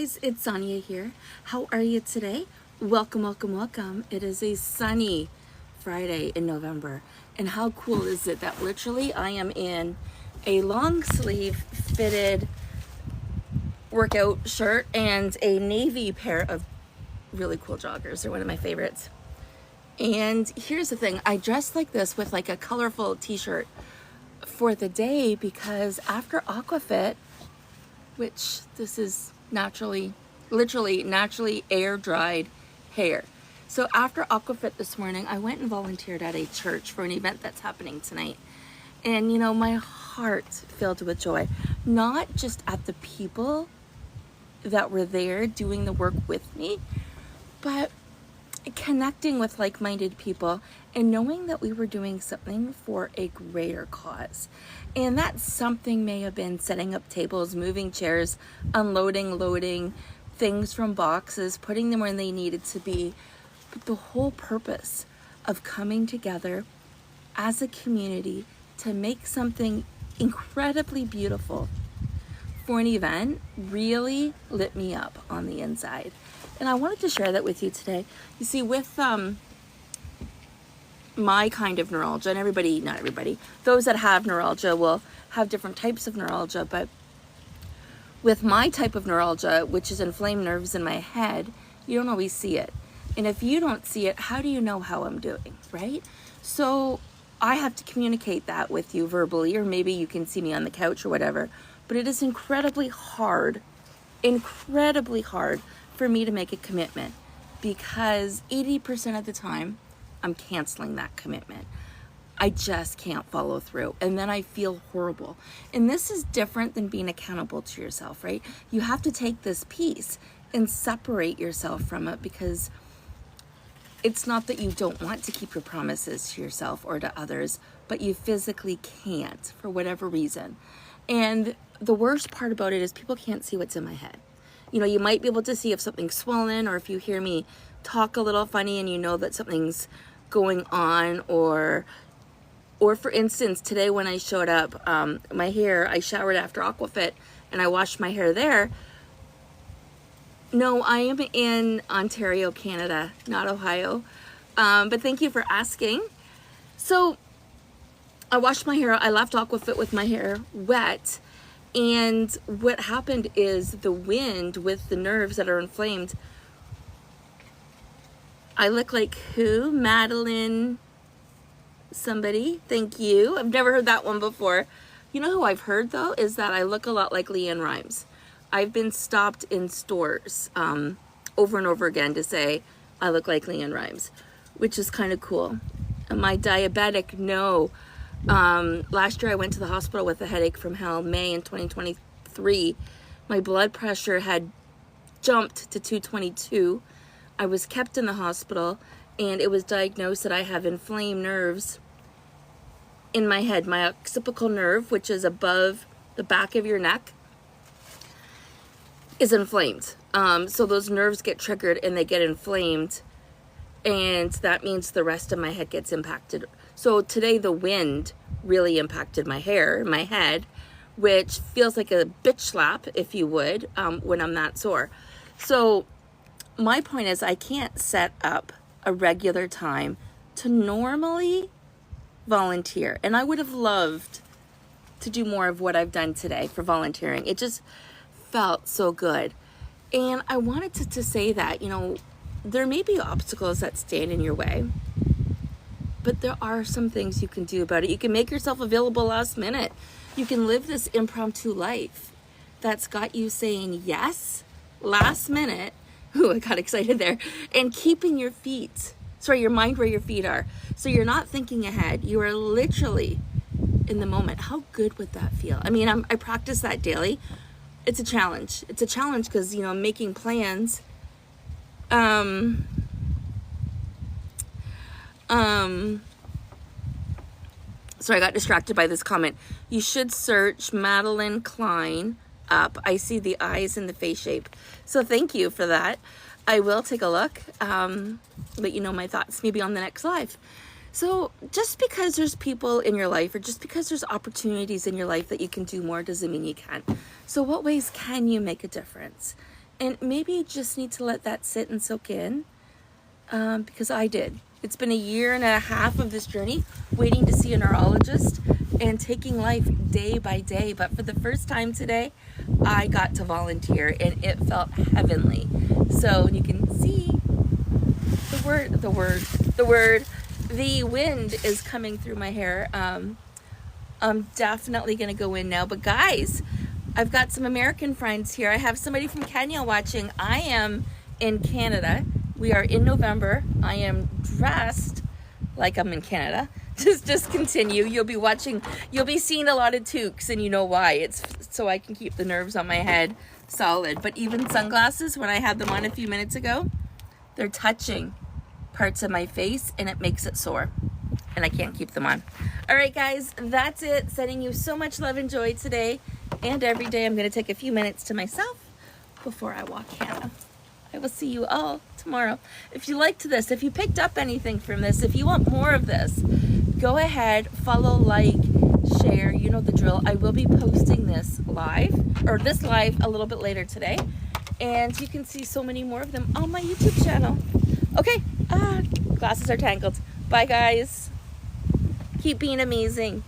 guys, it's Sonya here. How are you today? Welcome, welcome, welcome. It is a sunny Friday in November. And how cool is it that literally I am in a long sleeve fitted workout shirt and a navy pair of really cool joggers. They're one of my favorites. And here's the thing, I dressed like this with like a colorful t-shirt for the day because after Aquafit, which this is literally naturally air dried hair. So after Aquafit this morning, I went and volunteered at a church for an event that's happening tonight. And you know, my heart filled with joy, not just at the people that were there doing the work with me, but connecting with like-minded people and knowing that we were doing something for a greater cause. And that something may have been setting up tables, moving chairs, unloading, loading things from boxes, putting them where they needed to be. But the whole purpose of coming together as a community to make something incredibly beautiful for an event really lit me up on the inside. And I wanted to share that with you today. You see, with my kind of neuralgia, and not everybody, those that have neuralgia will have different types of neuralgia, but with my type of neuralgia, which is inflamed nerves in my head, you don't always see it. And if you don't see it, how do you know how I'm doing, right? So I have to communicate that with you verbally, or maybe you can see me on the couch or whatever, but it is incredibly hard for me to make a commitment because 80% of the time I'm canceling that commitment. I just can't follow through, and then I feel horrible. And this is different than being accountable to yourself, right? You have to take this piece and separate yourself from it, because it's not that you don't want to keep your promises to yourself or to others, but you physically can't for whatever reason. And the worst part about it is people can't see what's in my head. You know, you might be able to see if something's swollen, or if you hear me talk a little funny and you know that something's going on, or for instance, today when I showed up, my hair, I showered after Aquafit and I washed my hair there. No, I am in Ontario, Canada, not Ohio. But thank you for asking. So I washed my hair, I left Aquafit with my hair wet. And what happened is the wind with the nerves that are inflamed. I look like who? Madeline somebody. Thank you. I've never heard that one before. You know who I've heard though is that I look a lot like Leanne Rimes. I've been stopped in stores over and over again to say I look like Leanne Rimes, which is kind of cool. Am I diabetic? No. Last year I went to the hospital with a headache from hell, May in 2023. My blood pressure had jumped to 222. I was kept in the hospital and it was diagnosed that I have inflamed nerves in my head. My occipital nerve, which is above the back of your neck, is inflamed. So those nerves get triggered and they get inflamed, and that means the rest of my head gets impacted. So today the wind really impacted my hair, my head, which feels like a bitch slap, if you would, when I'm that sore. So my point is I can't set up a regular time to normally volunteer. And I would have loved to do more of what I've done today for volunteering. It just felt so good. And I wanted to say that, you know, there may be obstacles that stand in your way, but there are some things you can do about it. You can make yourself available last minute. You can live this impromptu life that's got you saying yes last minute. Ooh, I got excited there. And keeping your mind where your feet are. So you're not thinking ahead. You are literally in the moment. How good would that feel? I mean, I practice that daily. It's a challenge. It's a challenge because, you know, making plans. Sorry, I got distracted by this comment. You should search Madeline Klein up. I see the eyes and the face shape. So thank you for that. I will take a look, let you know my thoughts maybe on the next live. So just because there's people in your life, or just because there's opportunities in your life that you can do more, doesn't mean you can. So what ways can you make a difference? And maybe you just need to let that sit and soak in, because I did. It's been a year and a half of this journey, waiting to see a neurologist and taking life day by day. But for the first time today, I got to volunteer and it felt heavenly. So you can see the wind is coming through my hair. I'm definitely going to go in now. But guys, I've got some American friends here. I have somebody from Kenya watching. I am in Canada. We are in November. I am dressed like I'm in Canada. Just continue. You'll be seeing a lot of toques, and you know why. It's so I can keep the nerves on my head solid. But even sunglasses, when I had them on a few minutes ago, they're touching parts of my face and it makes it sore. And I can't keep them on. All right, guys, that's it. Sending you so much love and joy today and every day. I'm going to take a few minutes to myself before I walk Hannah. I will see you all tomorrow. If you liked this, if you picked up anything from this, if you want more of this, go ahead, follow, like, share. You know the drill. I will be posting this live a little bit later today. And you can see so many more of them on my YouTube channel. Okay, glasses are tangled. Bye, guys. Keep being amazing.